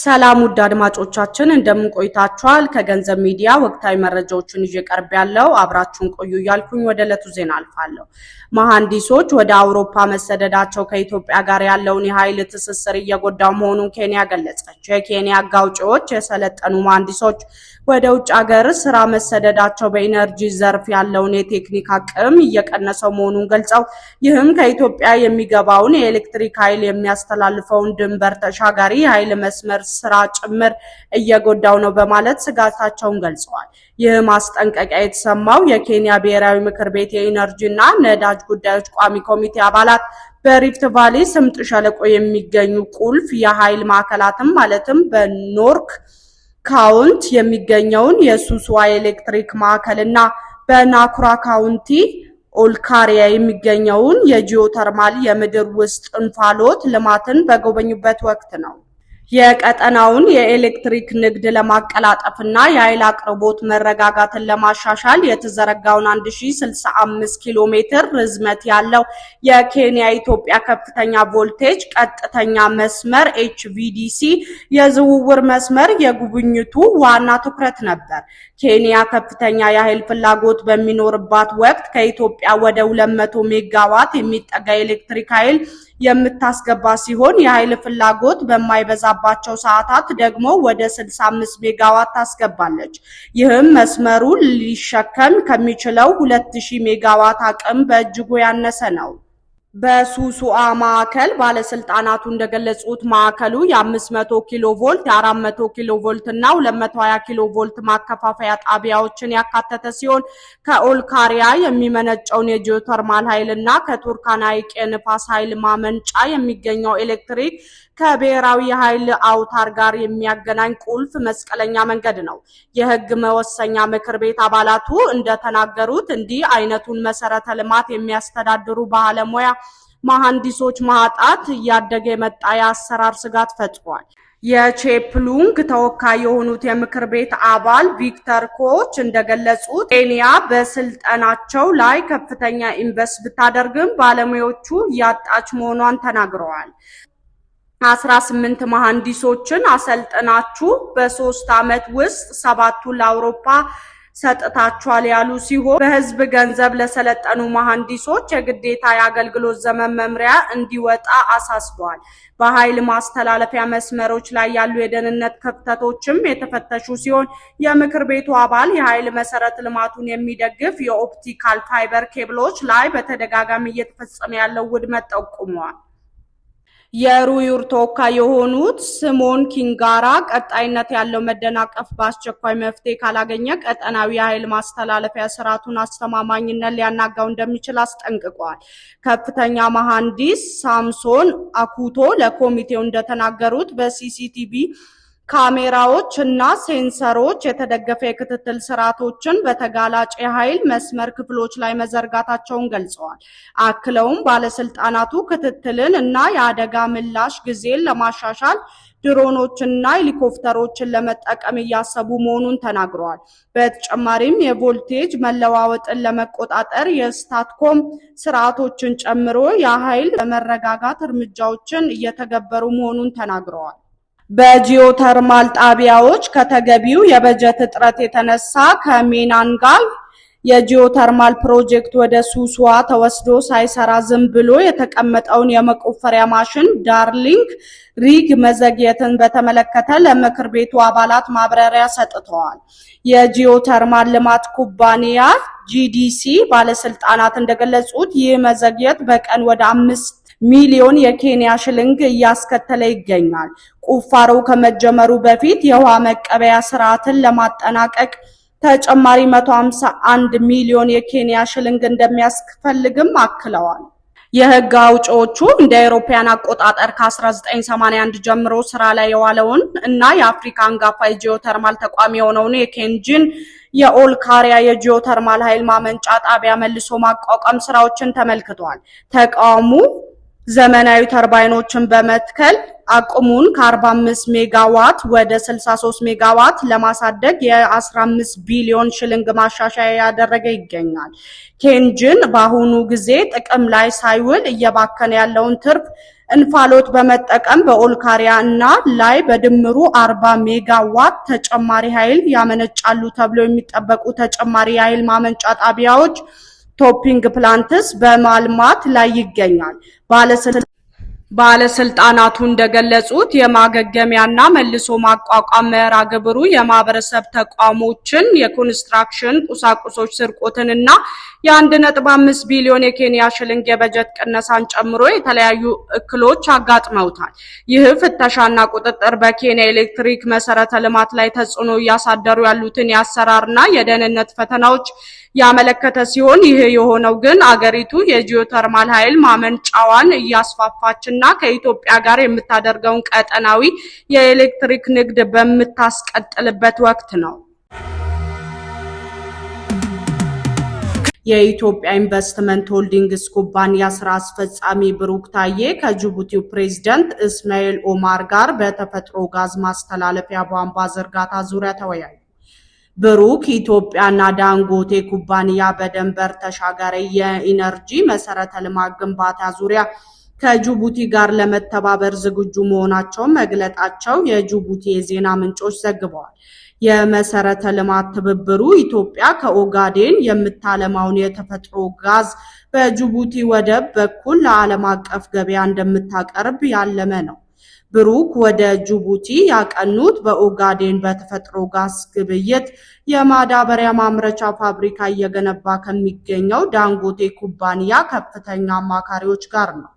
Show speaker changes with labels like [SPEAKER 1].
[SPEAKER 1] ሰላም ውድ አድማጮቻችን እንደምን ቆይታችኋል? ከገንዘብ ሚዲያ ወቅታዊ መረጃዎችን ይዤ ቀርብ ያለው አብራችሁን ቆዩ እያልኩኝ ወደ ዕለቱ ዜና አልፋለሁ። መሐንዲሶች ወደ አውሮፓ መሰደዳቸው ከኢትዮጵያ ጋር ያለውን የኃይል ትስስር እየጎዳው መሆኑን ኬንያ ገለጸች። የኬንያ ሕግ አውጪዎች የሰለጠኑ መሐንዲሶች ወደ ውጭ ሀገር ስራ መሰደዳቸው በኢነርጂ ዘርፍ ያለውን የቴክኒክ አቅም እየቀነሰው መሆኑን ገልጸው ይህም ከኢትዮጵያ የሚገባውን የኤሌክትሪክ ኃይል የሚያስተላልፈውን ድንበር ተሻጋሪ የኃይል መስመር ስራ ጭምር እየጎዳው ነው በማለት ስጋታቸውን ገልጸዋል። ይህ ማስጠንቀቂያ የተሰማው የኬንያ ብሔራዊ ምክር ቤት የኢነርጂና ነዳጅ ጉዳዮች ቋሚ ኮሚቴ አባላት በሪፍት ቫሊ ስምጥ ሸለቆ የሚገኙ ቁልፍ የኃይል ማዕከላትም ማለትም በኖርክ ካውንቲ የሚገኘውን የሱስዋ ኤሌክትሪክ ማዕከልና በናኩራ ካውንቲ ኦልካሪያ የሚገኘውን የጂኦተርማል የምድር ውስጥ እንፋሎት ልማትን በጎበኙበት ወቅት ነው። የቀጠናውን የኤሌክትሪክ ንግድ ለማቀላጠፍና የኃይል አቅርቦት መረጋጋትን ለማሻሻል የተዘረጋውን 1065 ኪሎ ሜትር ርዝመት ያለው የኬንያ ኢትዮጵያ ከፍተኛ ቮልቴጅ ቀጥተኛ መስመር HVDC የዝውውር መስመር የጉብኝቱ ዋና ትኩረት ነበር። ኬንያ ከፍተኛ የኃይል ፍላጎት በሚኖርባት ወቅት ከኢትዮጵያ ወደ 200 ሜጋዋት የሚጠጋ ኤሌክትሪክ ኃይል የምታስገባ ሲሆን የኃይል ፍላጎት በማይበዛባቸው ሰዓታት ደግሞ ወደ 65 ሜጋዋት ታስገባለች። ይህም መስመሩ ሊሸከም ከሚችለው 2000 ሜጋዋት አቅም በእጅጉ ያነሰ ነው። በሱስዋ ማዕከል ባለስልጣናቱ እንደገለጹት ማዕከሉ የ500 ኪሎ ቮልት፣ የ400 ኪሎ ቮልት እና 220 ኪሎ ቮልት ማከፋፈያ ጣቢያዎችን ያካተተ ሲሆን ከኦልካሪያ የሚመነጨውን የጂኦተርማል ኃይልና ከቱርካና ሐይቅ የንፋስ ኃይል ማመንጫ የሚገኘው ኤሌክትሪክ ከብሔራዊ የኃይል አውታር ጋር የሚያገናኝ ቁልፍ መስቀለኛ መንገድ ነው። የሕግ መወሰኛ ምክር ቤት አባላቱ እንደተናገሩት እንዲህ አይነቱን መሰረተ ልማት የሚያስተዳድሩ ባለሙያ መሐንዲሶች ማጣት እያደገ የመጣ የአሰራር ስጋት ፈጥሯል። የቼፕሉንግ ተወካይ የሆኑት የምክር ቤት አባል ቪክተር ኮች እንደገለጹት ኬንያ በስልጠናቸው ላይ ከፍተኛ ኢንቨስት ብታደርግም ባለሙያዎቹ እያጣች መሆኗን ተናግረዋል። 18 መሐንዲሶችን አሰልጥናችሁ በ3 ዓመት ውስጥ 7ቱን ለአውሮፓ ሰጥታችኋል ያሉ ሲሆን በህዝብ ገንዘብ ለሰለጠኑ መሐንዲሶች የግዴታ የአገልግሎት ዘመን መምሪያ እንዲወጣ አሳስበዋል። በኃይል ማስተላለፊያ መስመሮች ላይ ያሉ የደህንነት ክፍተቶችም የተፈተሹ ሲሆን የምክር ቤቱ አባል የኃይል መሰረተ ልማቱን የሚደግፍ የኦፕቲካል ፋይበር ኬብሎች ላይ በተደጋጋሚ እየተፈጸመ ያለው ውድመት ጠቁመዋል። የሩዩር ተወካይ የሆኑት ስሞን ኪንጋራ ቀጣይነት ያለው መደናቀፍ በአስቸኳይ መፍትሄ ካላገኘ ቀጠናዊ የኃይል ማስተላለፊያ ስርዓቱን አስተማማኝነት ሊያናጋው እንደሚችል አስጠንቅቀዋል። ከፍተኛ መሐንዲስ ሳምሶን አኩቶ ለኮሚቴው እንደተናገሩት በሲሲቲቪ ካሜራዎች እና ሴንሰሮች የተደገፈ የክትትል ስርዓቶችን በተጋላጭ የኃይል መስመር ክፍሎች ላይ መዘርጋታቸውን ገልጸዋል። አክለውም ባለስልጣናቱ ክትትልን እና የአደጋ ምላሽ ጊዜን ለማሻሻል ድሮኖችንና ሄሊኮፕተሮችን ለመጠቀም እያሰቡ መሆኑን ተናግረዋል። በተጨማሪም የቮልቴጅ መለዋወጥን ለመቆጣጠር የስታትኮም ስርዓቶችን ጨምሮ የኃይል ለመረጋጋት እርምጃዎችን እየተገበሩ መሆኑን ተናግረዋል። በጂኦተርማል ጣቢያዎች ከተገቢው የበጀት እጥረት የተነሳ ከሜናንጋል የጂኦተርማል ፕሮጀክት ወደ ሱስዋ ተወስዶ ሳይሰራ ዝም ብሎ የተቀመጠውን የመቆፈሪያ ማሽን ዳርሊንግ ሪግ መዘግየትን በተመለከተ ለምክር ቤቱ አባላት ማብራሪያ ሰጥተዋል። የጂኦተርማል ልማት ኩባንያ GDC ባለስልጣናት እንደገለጹት ይህ መዘግየት በቀን ወደ 5 ሚሊዮን የኬንያ ሽልንግ እያስከተለ ይገኛል። ቁፋሮው ከመጀመሩ በፊት የውሃ መቀበያ ስርዓትን ለማጠናቀቅ ተጨማሪ 151 ሚሊዮን የኬንያ ሽልንግ እንደሚያስፈልግም አክለዋል። የህግ አውጪዎቹ እንደ አውሮፓውያን አቆጣጠር ከ1981 ጀምሮ ስራ ላይ የዋለውን እና የአፍሪካ አንጋፋ የጂኦተርማል ተቋም የሆነውን የኬንጂን የኦልካሪያ የጂኦተርማል ኃይል ማመንጫ ጣቢያ መልሶ ማቋቋም ስራዎችን ተመልክቷል። ተቋሙ ዘመናዊ ተርባይኖችን በመትከል አቅሙን ከ45 ሜጋዋት ወደ 63 ሜጋዋት ለማሳደግ የ15 ቢሊዮን ሽልንግ ማሻሻያ ያደረገ ይገኛል። ኬንጂን በአሁኑ ጊዜ ጥቅም ላይ ሳይውል እየባከነ ያለውን ትርፍ እንፋሎት በመጠቀም በኦልካሪያ እና ላይ በድምሩ 40 ሜጋዋት ተጨማሪ ኃይል ያመነጫሉ ተብሎ የሚጠበቁ ተጨማሪ የኃይል ማመንጫ ጣቢያዎች ቶፒንግ ፕላንትስ በማልማት ላይ ይገኛል። ባለስልጣናቱ እንደገለጹት የማገገሚያና መልሶ ማቋቋም መርሃ ግብሩ የማህበረሰብ ተቋሞችን የኮንስትራክሽን ቁሳቁሶች ስርቆትንና የ1.5 ቢሊዮን የኬንያ ሽልንግ የበጀት ቅነሳን ጨምሮ የተለያዩ እክሎች አጋጥመውታል። ይህ ፍተሻና ቁጥጥር በኬንያ ኤሌክትሪክ መሰረተ ልማት ላይ ተጽዕኖ እያሳደሩ ያሉትን የአሰራርና የደህንነት ፈተናዎች ያመለከተ ሲሆን ይህ የሆነው ግን አገሪቱ የጂኦተርማል ኃይል ማመንጫዋን እያስፋፋችና ከኢትዮጵያ ጋር የምታደርገውን ቀጠናዊ የኤሌክትሪክ ንግድ በምታስቀጥልበት ወቅት ነው። የኢትዮጵያ ኢንቨስትመንት ሆልዲንግስ ኩባንያ ስራ አስፈጻሚ ብሩክ ታዬ ከጅቡቲው ፕሬዝዳንት እስማኤል ኦማር ጋር በተፈጥሮ ጋዝ ማስተላለፊያ ቧንቧ ዝርጋታ ዙሪያ ተወያዩ። ብሩክ ኢትዮጵያና ዳንጎቴ ኩባንያ በድንበር ተሻጋሪ የኢነርጂ መሰረተ ልማት ግንባታ ዙሪያ ከጅቡቲ ጋር ለመተባበር ዝግጁ መሆናቸውን መግለጣቸው የጅቡቲ የዜና ምንጮች ዘግበዋል። የመሰረተ ልማት ትብብሩ ኢትዮጵያ ከኦጋዴን የምታለማውን የተፈጥሮ ጋዝ በጅቡቲ ወደብ በኩል ለዓለም አቀፍ ገበያ እንደምታቀርብ ያለመ ነው። ብሩክ ወደ ጅቡቲ ያቀኑት በኦጋዴን በተፈጥሮ ጋዝ ግብይት የማዳበሪያ ማምረቻ ፋብሪካ እየገነባ ከሚገኘው ዳንጎቴ ኩባንያ ከፍተኛ አማካሪዎች ጋር ነው።